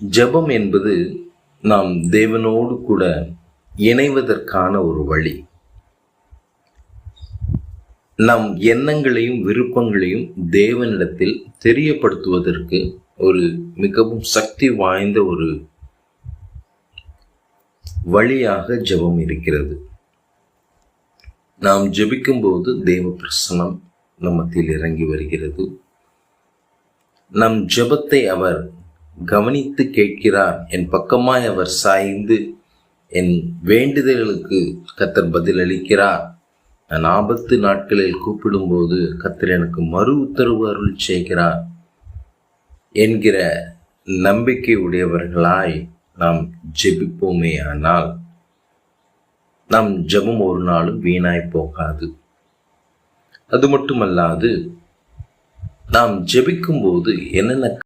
ஜெபம் என்பது நாம் தேவனோடு கூட இணைவதற்கான ஒரு வழி. நம் எண்ணங்களையும் விருப்பங்களையும் தேவனிடத்தில் தெரியப்படுத்துவதற்கு ஒரு மிகவும் சக்தி வாய்ந்த ஒரு வழியாக ஜெபம் இருக்கிறது. நாம் ஜெபிக்கும்போது தேவ பிரசன்னம் நம் மத்தியில் இறங்கி வருகிறது. நம் ஜெபத்தை அவர் கவனித்து கேட்கிறார். என் பக்கமாய் அவர் சாய்ந்து என் வேண்டுதல்களுக்கு கர்த்தர் பதில் அளிக்கிறார். நான் ஆபத்து நாட்களில் கூப்பிடும்போது கர்த்தர் எனக்கு மறு உத்தரவு அருள் செய்கிறார் என்கிற நம்பிக்கை உடையவர்களாய் நாம் ஜெபிப்போமே ஆனால் நம் ஜெபம் ஒரு நாளும் வீணாய் போகாது. அது மட்டுமல்லாது நாம் ஜெபிக்கும் போது என்னென்ன